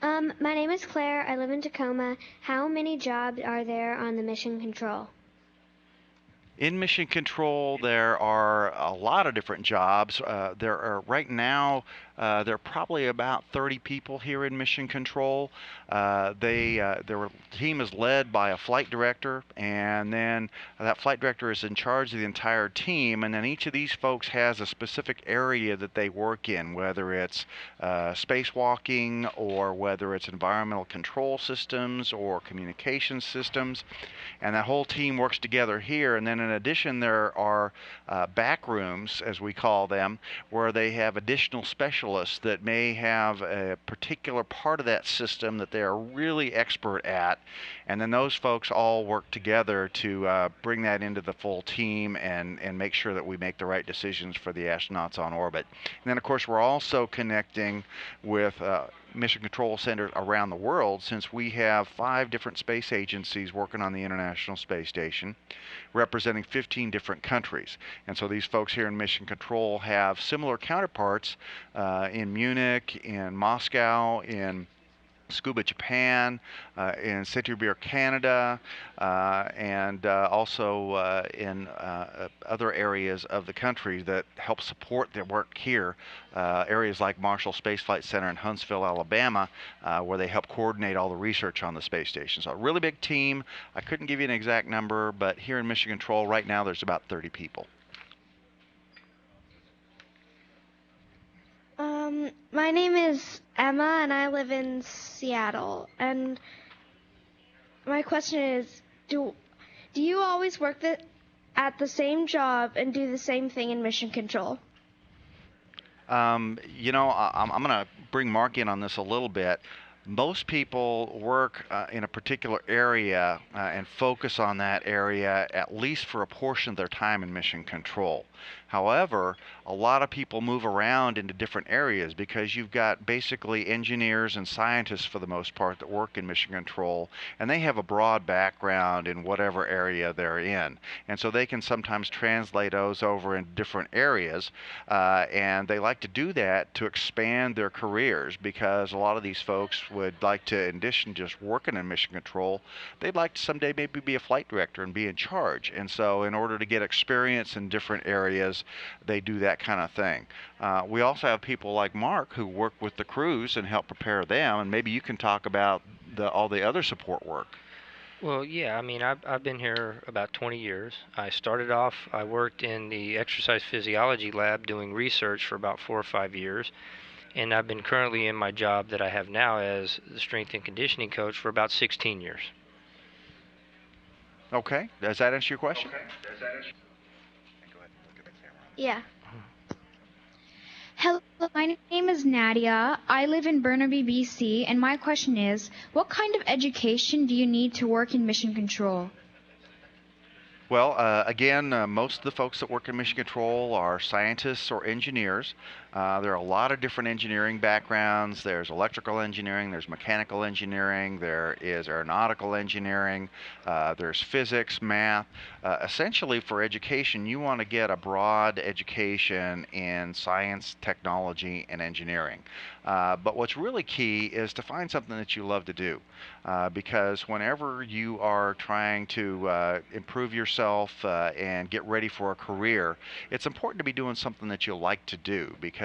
My name is Claire. I live in Tacoma. How many jobs are there on the mission control? In mission control, there are a lot of different jobs. There are right now, there are probably about 30 people here in mission control. Their team is led by a flight director, and then that flight director is in charge of the entire team. And then each of these folks has a specific area that they work in, whether it's spacewalking or whether it's environmental control systems or communication systems, and that whole team works together here. And then in addition, there are back rooms, as we call them, where they have additional specialists that may have a particular part of that system that they are really expert at. And then those folks all work together to bring that into the full team and make sure that we make the right decisions for the astronauts on orbit. And then, of course, we're also connecting with mission control centers around the world, since we have 5 different space agencies working on the International Space Station, representing 15 different countries. And so these folks here in mission control have similar counterparts in Munich, in Moscow, in Scuba Japan, in Saint-Hubert, Canada, and also in other areas of the country that help support their work here. Areas like Marshall Space Flight Center in Huntsville, Alabama, where they help coordinate all the research on the space station. So a really big team. I couldn't give you an exact number, but here in Mission Control right now there's about 30 people. My name is Emma, and I live in Seattle. And my question is, do you always work at the same job and do the same thing in mission control? I'm going to bring Mark in on this a little bit. Most people work in a particular area and focus on that area at least for a portion of their time in mission control. However, a lot of people move around into different areas because you've got basically engineers and scientists for the most part that work in mission control, and they have a broad background in whatever area they're in. And so they can sometimes translate those over in different areas, and they like to do that to expand their careers, because a lot of these folks would like to, in addition to just working in mission control, they'd like to someday maybe be a flight director and be in charge. And so in order to get experience in different areas, they do that kind of thing. We also have people like Mark who work with the crews and help prepare them, and maybe you can talk about all the other support work. Well, yeah, I mean, I've been here about 20 years. I started off, I worked in the exercise physiology lab doing research for about 4 or 5 years, and I've been currently in my job that I have now as the strength and conditioning coach for about 16 years. Okay, does that answer your question? Yeah. Hello, my name is Nadia. I live in Burnaby, BC, and my question is, what kind of education do you need to work in mission control? Well, again, most of the folks that work in mission control are scientists or engineers. There are a lot of different engineering backgrounds. There's electrical engineering, there's mechanical engineering, there is aeronautical engineering, there's physics, math. Essentially, for education, you want to get a broad education in science, technology, and engineering. But what's really key is to find something that you love to do, because whenever you are trying to improve yourself and get ready for a career, it's important to be doing something that you like to do, because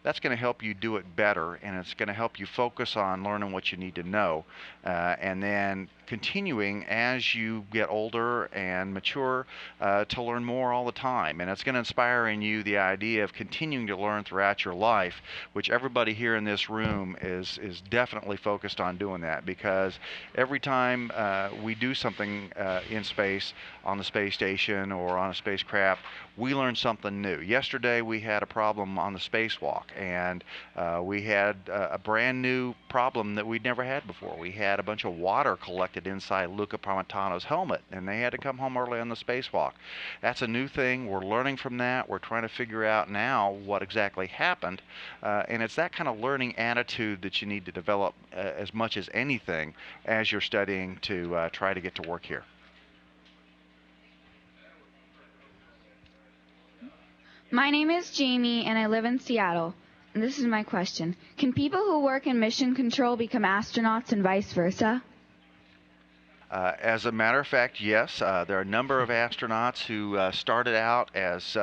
that's going to help you do it better, and it's going to help you focus on learning what you need to know, and then continuing as you get older and mature to learn more all the time. And it's going to inspire in you the idea of continuing to learn throughout your life, which everybody here in this room is definitely focused on doing that, because every time we do something in space, on the space station or on a spacecraft, we learn something new. Yesterday we had a problem on the spacewalk, and we had a brand new problem that we'd never had before. We had a bunch of water collected inside Luca Parmitano's helmet, and they had to come home early on the spacewalk. That's a new thing. We're learning from that. We're trying to figure out now what exactly happened, and it's that kind of learning attitude that you need to develop as much as anything as you're studying to try to get to work here. My name is Jamie, and I live in Seattle. and this is my question. Can people who work in mission control become astronauts and vice versa? As a matter of fact, yes. There are a number of astronauts who started out as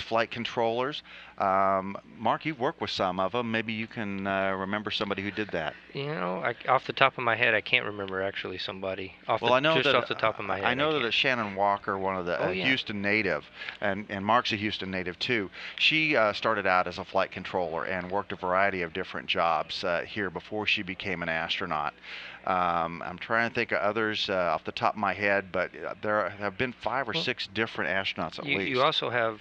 flight controllers. Mark, you've worked with some of them. Maybe you can remember somebody who did that. You know, off the top of my head, I can't remember actually somebody. Well, I know just that off the top of my head. I know that Shannon Walker, one of the Oh, yeah. Houston native, and Mark's a Houston native too. She started out as a flight controller and worked a variety of different jobs here before she became an astronaut. I'm trying to think of others off the top of my head, but there have been 5 or 6 different astronauts at least. You also have,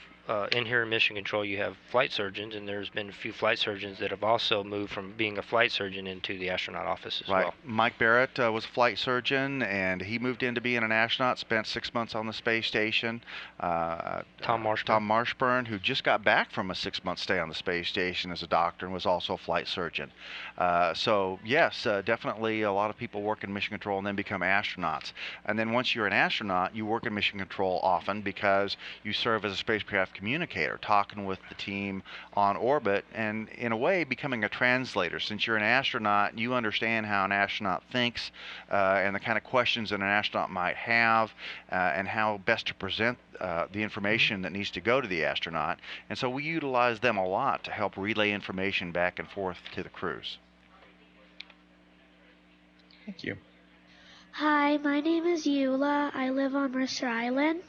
in here in Mission Control, you have flight surgeons, and there's been a few flight surgeons that have also moved from being a flight surgeon into the astronaut office as well. Mike Barrett was a flight surgeon, and he moved into being an astronaut, spent 6 months on the space station. Tom Marshburn. Tom Marshburn, who just got back from a 6-month stay on the space station as a doctor and was also a flight surgeon. So yes, definitely a lot of people work in mission control and then become astronauts. And then once you're an astronaut, you work in mission control often because you serve as a spacecraft communicator, talking with the team on orbit and in a way becoming a translator. Since you're an astronaut, you understand how an astronaut thinks and the kind of questions that an astronaut might have and how best to present the information that needs to go to the astronaut. And so we utilize them a lot to help relay information back and forth to the crews. Thank you. Hi, my name is Eula. I live on Mercer Island.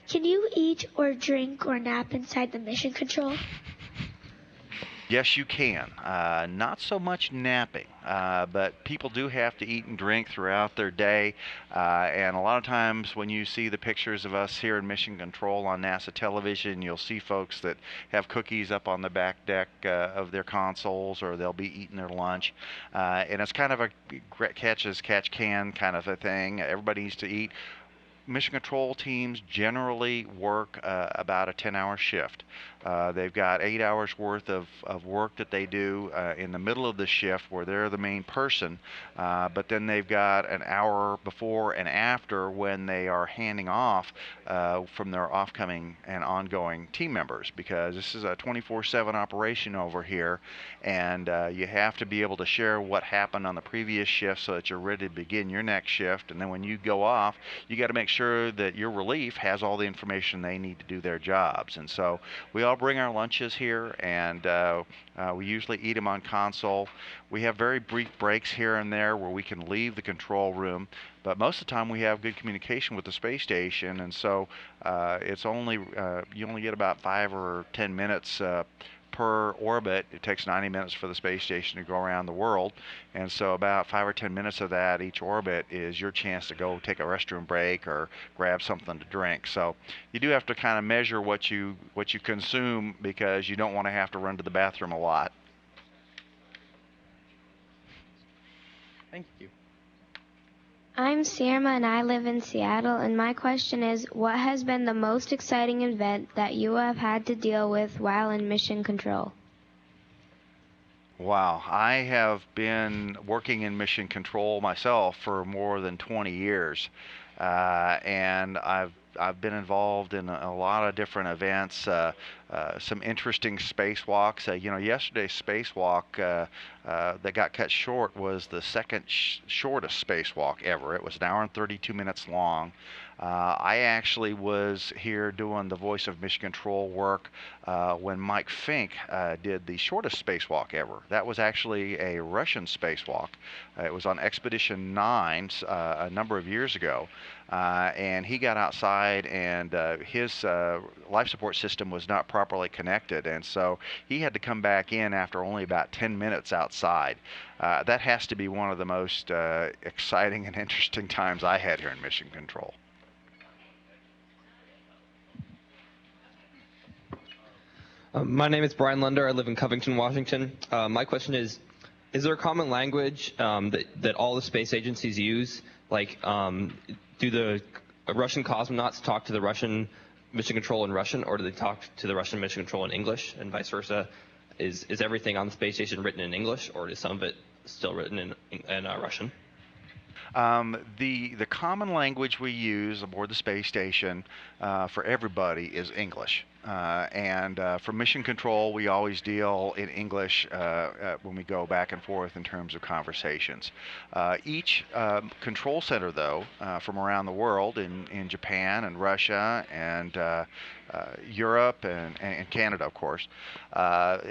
Can you eat or drink or nap inside the mission control? Yes, you can. Not so much napping, but people do have to eat and drink throughout their day. And a lot of times when you see the pictures of us here in Mission Control on NASA television, you'll see folks that have cookies up on the back deck of their consoles, or they'll be eating their lunch. And it's kind of a catch as catch can kind of a thing. Everybody needs to eat. Mission control teams generally work about a 10-hour shift. They've got 8 hours worth of work that they do in the middle of the shift where they're the main person, but then they've got an hour before and after when they are handing off from their offcoming and ongoing team members, because this is a 24/7 operation over here, and you have to be able to share what happened on the previous shift so that you're ready to begin your next shift. And then when you go off, you got to make sure that your relief has all the information they need to do their jobs. And so we all bring our lunches here, and we usually eat them on console. We have very brief breaks here and there where we can leave the control room, but most of the time we have good communication with the space station, and so it's only you only get about 5 or 10 minutes per orbit. It takes 90 minutes for the space station to go around the world, and so about 5 or 10 minutes of that each orbit is your chance to go take a restroom break or grab something to drink. So you do have to kind of measure what you consume, because you don't want to have to run to the bathroom a lot. Thank you. I'm Sierra and I live in Seattle, and my question is, what has been the most exciting event that you have had to deal with while in mission control? Wow, I have been working in mission control myself for more than 20 years, and I've been involved in a lot of different events, some interesting spacewalks. Yesterday's spacewalk that got cut short was the second shortest spacewalk ever. It was an hour and 32 minutes long. I actually was here doing the voice of mission control work when Mike Fink did the shortest spacewalk ever. That was actually a Russian spacewalk. It was on Expedition 9 a number of years ago. And he got outside, and his life support system was not properly connected, and so he had to come back in after only about 10 minutes outside. That has to be one of the most exciting and interesting times I had here in mission control. My name is Brian Lunder. I live in Covington, Washington. My question is there a common language that all the space agencies use? Like, do the Russian cosmonauts talk to the Russian mission control in Russian, or do they talk to the Russian mission control in English, and vice versa? Is everything on the space station written in English, or is some of it still written in Russian? The common language we use aboard the space station for everybody is English. For mission control, we always deal in English when we go back and forth in terms of conversations. Each control center, though, from around the world, in Japan and Russia and Europe and Canada, of course,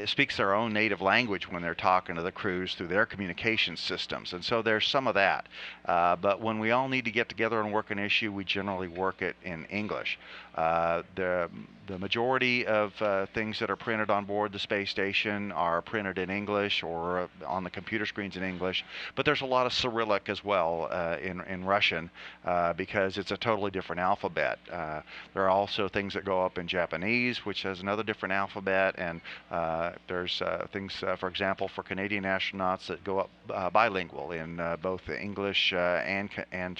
speaks their own native language when they're talking to the crews through their communication systems. And so there's some of that. But when we all need to get together and work an issue, we generally work it in English. The majority of things that are printed on board the space station are printed in English or on the computer screens in English, but there's a lot of Cyrillic as well in Russian because it's a totally different alphabet. There are also things that go up in Japanese, which has another different alphabet, and there's things, for example, for Canadian astronauts that go up bilingual in both English and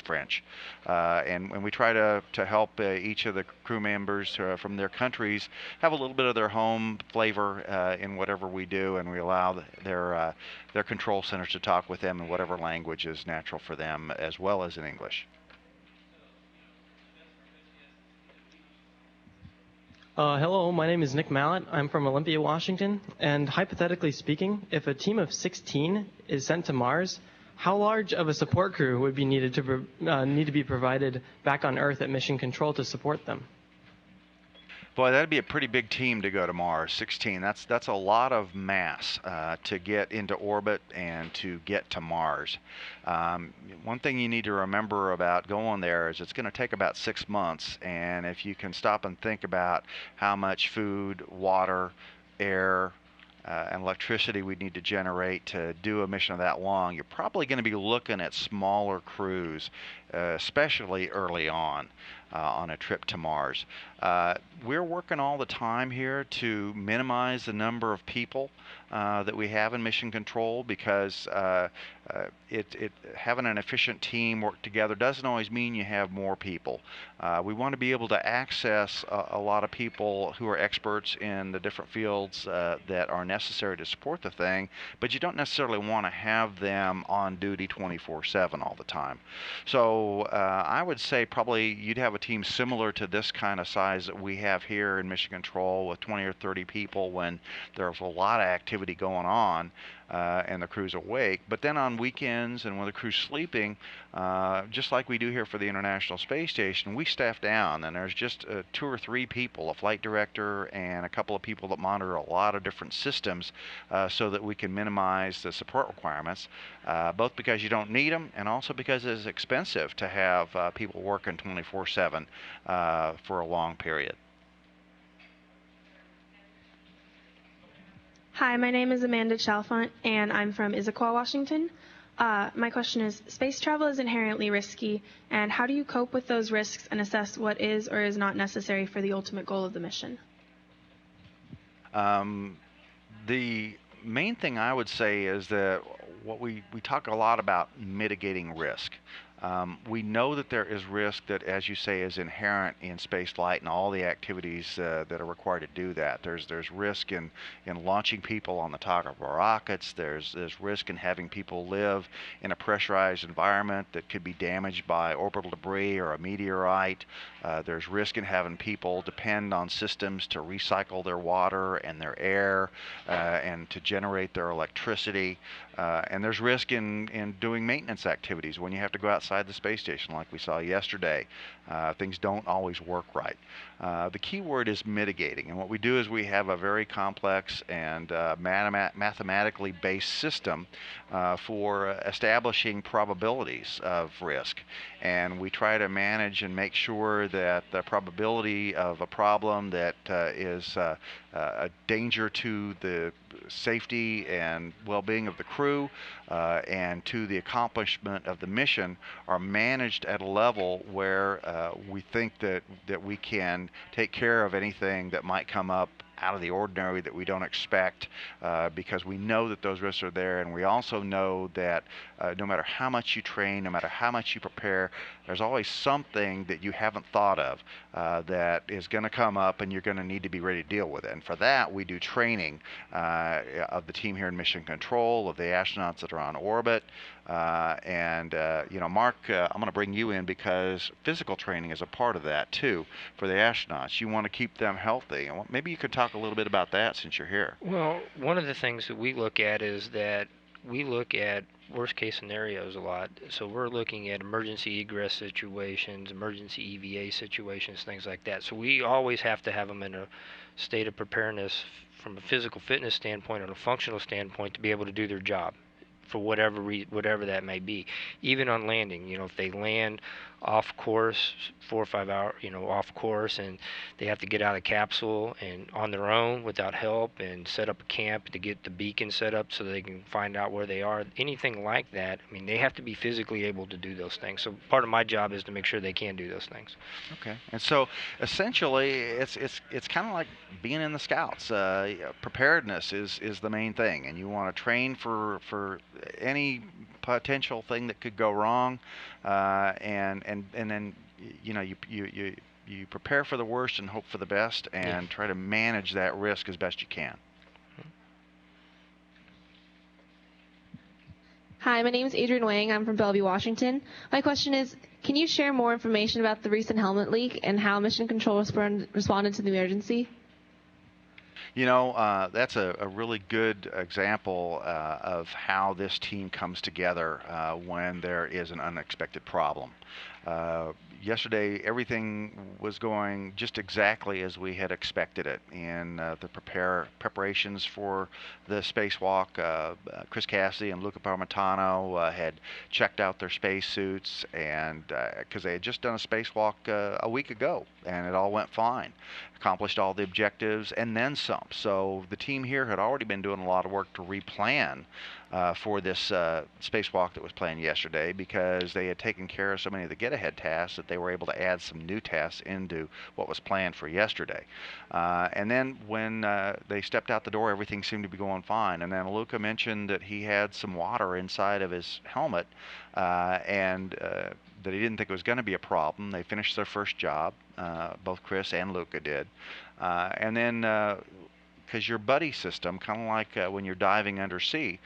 French. And we try to help each of the crew members from their countries have a little bit of their home flavor in whatever we do, and we allow their control centers to talk with them in whatever language is natural for them, as well as in English. Hello, my name is Nick Mallett. I'm from Olympia, Washington. And hypothetically speaking, if a team of 16 is sent to Mars, how large of a support crew would be needed to need to be provided back on Earth at Mission Control to support them? Boy, that'd be a pretty big team to go to Mars. 16. That's a lot of mass to get into orbit and to get to Mars. One thing you need to remember about going there is it's going to take about 6 months, and if you can stop and think about how much food, water, air, and electricity we need to generate to do a mission that long, you're probably going to be looking at smaller crews, especially early on a trip to Mars. We're working all the time here to minimize the number of people that we have in mission control, because having an efficient team work together doesn't always mean you have more people. We want to be able to access a lot of people who are experts in the different fields that are necessary to support the thing, but you don't necessarily want to have them on duty 24/7 all the time. So I would say probably you'd have a team similar to this kind of size that we have here in Mission Control, with 20 or 30 people when there's a lot of activity going on and the crew's awake. But then on weekends and when the crew's sleeping, just like we do here for the International Space Station, we staff down, and there's just 2 or 3 people, a flight director and a couple of people that monitor a lot of different systems so that we can minimize the support requirements, both because you don't need them and also because it's expensive to have people working 24/7 for a long period. Hi, my name is Amanda Chalfont, and I'm from Issaquah, Washington. My question is, space travel is inherently risky, and how do you cope with those risks and assess what is or is not necessary for the ultimate goal of the mission? The main thing I would say is that we talk a lot about mitigating risk. We know that there is risk that, as you say, is inherent in space flight and all the activities that are required to do that. There's risk in launching people on the top of rockets. There's risk in having people live in a pressurized environment that could be damaged by orbital debris or a meteorite. There's risk in having people depend on systems to recycle their water and their air and to generate their electricity. And there's risk in doing maintenance activities when you have to go outside the space station, like we saw yesterday. Things don't always work right. The key word is mitigating, and what we do is we have a very complex and mathematically based system for establishing probabilities of risk, and we try to manage and make sure that the probability of a problem that is a danger to the safety and well-being of the crew and to the accomplishment of the mission are managed at a level where we think that we can take care of anything that might come up out of the ordinary that we don't expect, because we know that those risks are there, and we also know that no matter how much you train, no matter how much you prepare, there's always something that you haven't thought of that is going to come up, and you're going to need to be ready to deal with it. And for that, we do training of the team here in Mission Control, of the astronauts that are on orbit. Mark, I'm going to bring you in because physical training is a part of that too for the astronauts. You want to keep them healthy. And maybe you could talk a little bit about that since you're here. Well, one of the things that we look at is that we look at worst case scenarios a lot. So we're looking at emergency egress situations, emergency EVA situations, things like that. So we always have to have them in a state of preparedness from a physical fitness standpoint and a functional standpoint to be able to do their job for whatever that may be. Even on landing, if they land off course, 4 or 5 hours, off course, and they have to get out of the capsule and on their own without help and set up a camp to get the beacon set up so they can find out where they are. Anything like that, they have to be physically able to do those things. So part of my job is to make sure they can do those things. Okay, and so essentially, it's kind of like being in the Scouts. Preparedness is the main thing, and you want to train for any potential thing that could go wrong, and then you prepare for the worst and hope for the best, and try to manage that risk as best you can. Hi, my name is Adrian Wang. I'm from Bellevue, Washington. My question is, can you share more information about the recent helmet leak and how Mission Control responded to the emergency? That's a really good example of how this team comes together when there is an unexpected problem. Yesterday, everything was going just exactly as we had expected it in the preparations for the spacewalk. Chris Cassidy and Luca Parmitano had checked out their spacesuits, and because they had just done a spacewalk a week ago, and it all went fine. Accomplished all the objectives and then some. So the team here had already been doing a lot of work to replan for this spacewalk that was planned yesterday, because they had taken care of so many of the get-ahead tasks that they were able to add some new tasks into what was planned for yesterday. And then when they stepped out the door, everything seemed to be going fine. And then Luca mentioned that he had some water inside of his helmet, and that he didn't think it was going to be a problem. They finished their first job, both Chris and Luca did. And then because your buddy system, kind of like when you're diving undersea,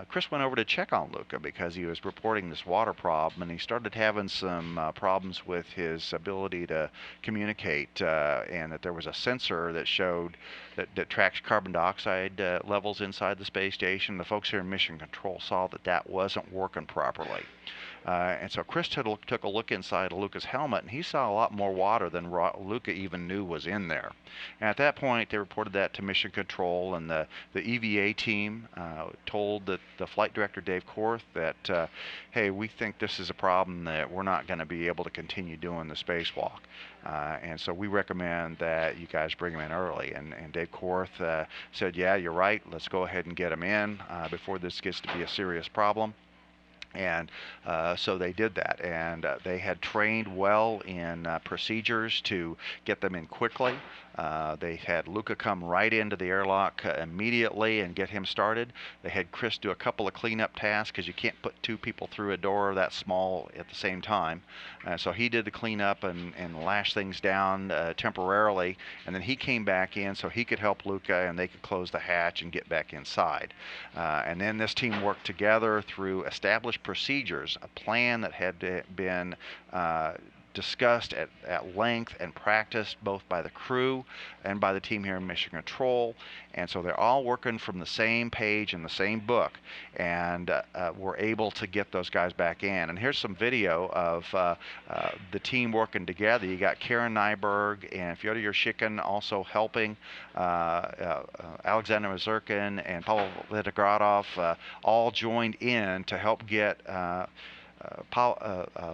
Chris went over to check on Luca because he was reporting this water problem, and he started having some problems with his ability to communicate, and that there was a sensor that showed that tracks carbon dioxide levels inside the space station. The folks here in Mission Control saw that wasn't working properly. And so Chris took a look inside of Luca's helmet, and he saw a lot more water than Luca even knew was in there. And at that point, they reported that to Mission Control, and the EVA team told the flight director, Dave Korth, that, hey, we think this is a problem that we're not going to be able to continue doing the spacewalk. And so we recommend that you guys bring him in early. And Dave Korth said, yeah, you're right, let's go ahead and get him in before this gets to be a serious problem. And so they did that, and they had trained well in procedures to get them in quickly. They had Luca come right into the airlock immediately and get him started. They had Chris do a couple of cleanup tasks, because you can't put 2 people through a door that small at the same time. So he did the cleanup and lash things down temporarily, and then he came back in so he could help Luca, and they could close the hatch and get back inside. And then this team worked together through established procedures, a plan that had been discussed at length and practiced both by the crew and by the team here in Mission Control. And so they're all working from the same page in the same book, and we're able to get those guys back in. And here's some video of the team working together. You got Karen Nyberg and Fyodor Yurshikin also helping, Alexander Mazurkin and Pavel Vitogradov all joined in to help get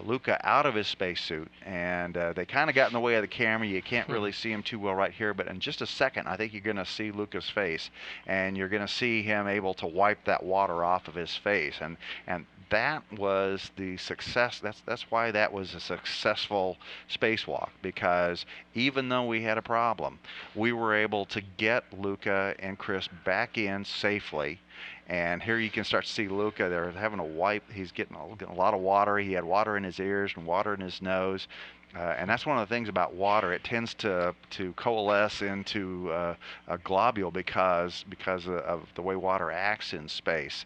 Luca out of his spacesuit, and they kind of got in the way of the camera. You can't really see him too well right here, but in just a second I think you're going to see Luca's face, and you're going to see him able to wipe that water off of his face, and that was the success. That's why that was a successful spacewalk, because even though we had a problem, we were able to get Luca and Chris back in safely. And here you can start to see Luca. They're having a wipe. He's getting a lot of water. He had water in his ears and water in his nose. And that's one of the things about water. It tends to coalesce into a globule because of the way water acts in space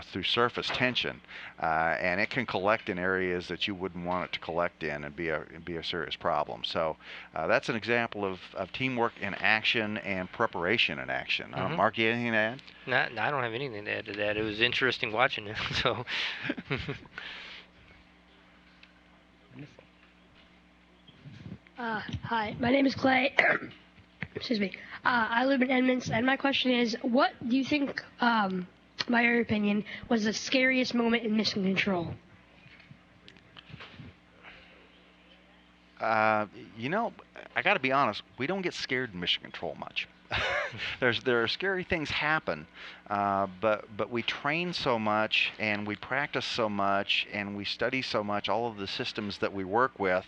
through surface tension, and it can collect in areas that you wouldn't want it to collect in and be a serious problem. So that's an example of teamwork in action and preparation in action. Mark, you anything to add? No, I don't have anything to add to that. It was interesting watching it. So. Hi, my name is Clay. Excuse me. I live in Edmonds, and my question is, what do you think, by your opinion, was the scariest moment in Mission Control? You know, I got to be honest. We don't get scared in Mission Control much. There are scary things happen, but we train so much and we practice so much and we study so much all of the systems that we work with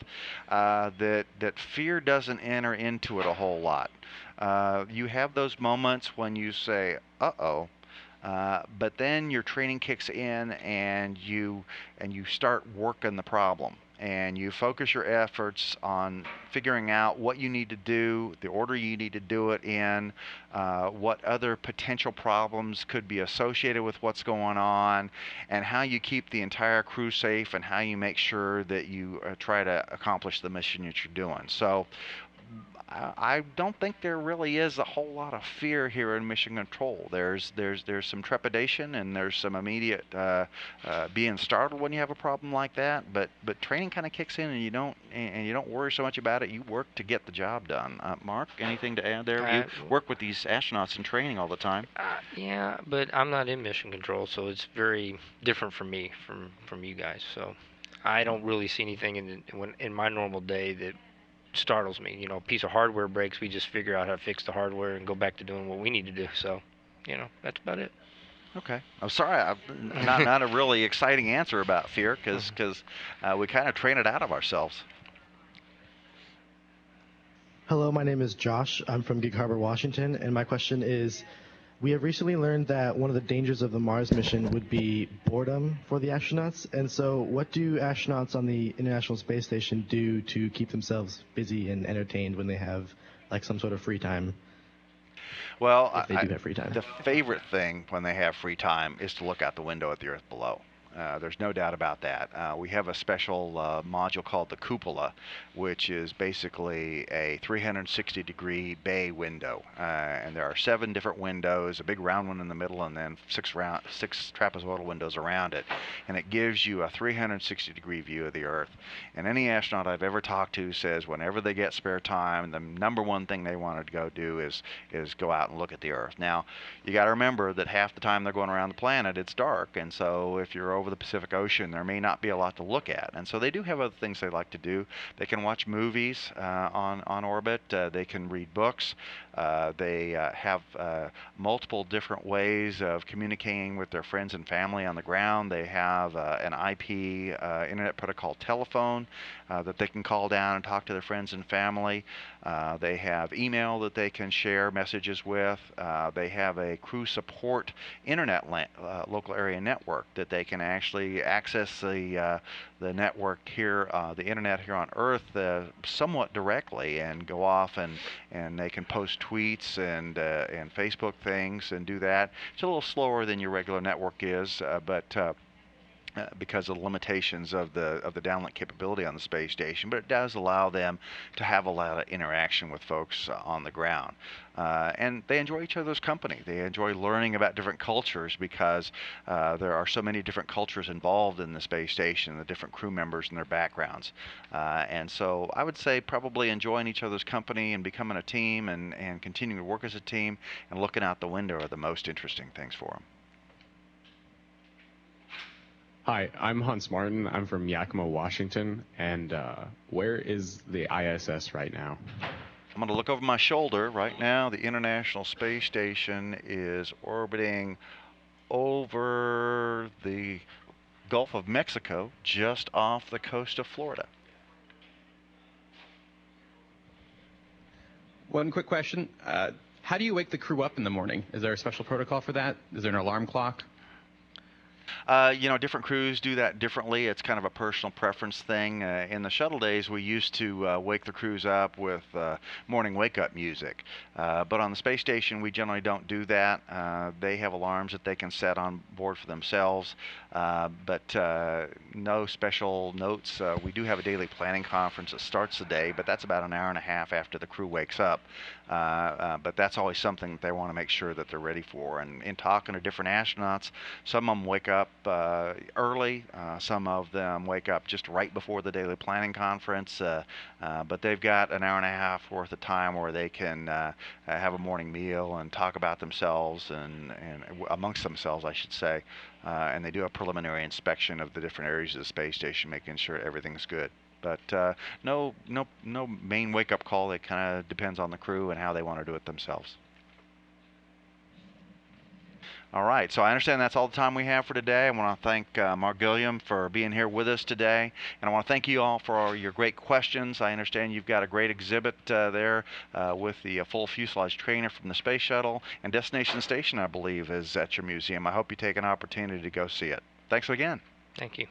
that fear doesn't enter into it a whole lot. You have those moments when you say, "Uh-oh," but then your training kicks in and you start working the problem. And you focus your efforts on figuring out what you need to do, the order you need to do it in, what other potential problems could be associated with what's going on, and how you keep the entire crew safe, and how you make sure that you try to accomplish the mission that you're doing. So I don't think there really is a whole lot of fear here in Mission Control. There's some trepidation and there's some immediate being startled when you have a problem like that. But training kind of kicks in and you don't worry so much about it. You work to get the job done. Mark, anything to add there? You work with these astronauts in training all the time. Yeah, but I'm not in Mission Control, so it's very different for me from you guys. So I don't really see anything in my normal day that startles me. You know, a piece of hardware breaks, we just figure out how to fix the hardware and go back to doing what we need to do. So, you know, that's about it. Okay. I'm sorry, not a really exciting answer about fear, because we kind of train it out of ourselves. Hello, my name is Josh. I'm from Gig Harbor, Washington, and my question is, we have recently learned that one of the dangers of the Mars mission would be boredom for the astronauts. And so what do astronauts on the International Space Station do to keep themselves busy and entertained when they have like some sort of free time? Well, if they do have free time. The favorite thing when they have free time is to look out the window at the Earth below. There's no doubt about that. We have a special module called the cupola, which is basically a 360-degree bay window. And there are 7 different windows, a big round one in the middle, and then 6 trapezoidal windows around it. And it gives you a 360-degree view of the Earth. And any astronaut I've ever talked to says whenever they get spare time, the number one thing they want to go do is go out and look at the Earth. Now, you got to remember that half the time they're going around the planet, it's dark. And so if you're over the Pacific Ocean, there may not be a lot to look at. And so they do have other things they like to do. They can watch movies on orbit. They can read books. They have multiple different ways of communicating with their friends and family on the ground. They have an IP Internet Protocol telephone that they can call down and talk to their friends and family. They have email that they can share messages with. They have a crew support internet local area network that they can actually access the network here, the internet here on Earth, somewhat directly, and go off and they can post tweets and Facebook things and do that. It's a little slower than your regular network is, but because of the limitations of the downlink capability on the space station, but it does allow them to have a lot of interaction with folks on the ground. And they enjoy each other's company. They enjoy learning about different cultures because there are so many different cultures involved in the space station, the different crew members and their backgrounds. And so I would say probably enjoying each other's company and becoming a team and continuing to work as a team and looking out the window are the most interesting things for them. Hi, I'm Hans Martin. I'm from Yakima, Washington. And where is the ISS right now? I'm going to look over my shoulder. Right now, the International Space Station is orbiting over the Gulf of Mexico, just off the coast of Florida. One quick question. How do you wake the crew up in the morning? Is there a special protocol for that? Is there an alarm clock? Different crews do that differently. It's kind of a personal preference thing. In the shuttle days, we used to wake the crews up with morning wake-up music. But on the space station, we generally don't do that. They have alarms that they can set on board for themselves, but no special notes. We do have a daily planning conference that starts the day, but that's about an hour and a half after the crew wakes up. But that's always something that they want to make sure that they're ready for. And in talking to different astronauts, some of them wake up early, some of them wake up just right before the daily planning conference, but they've got an hour and a half worth of time where they can have a morning meal and talk about themselves and amongst themselves, I should say, and they do a preliminary inspection of the different areas of the space station, making sure everything's good. But no main wake-up call. It kind of depends on the crew and how they want to do it themselves. All right, so I understand that's all the time we have for today. I want to thank Mark Guilliams for being here with us today, and I want to thank you all for all your great questions. I understand you've got a great exhibit there with the full fuselage trainer from the space shuttle, and Destination Station, I believe, is at your museum. I hope you take an opportunity to go see it. Thanks again. Thank you.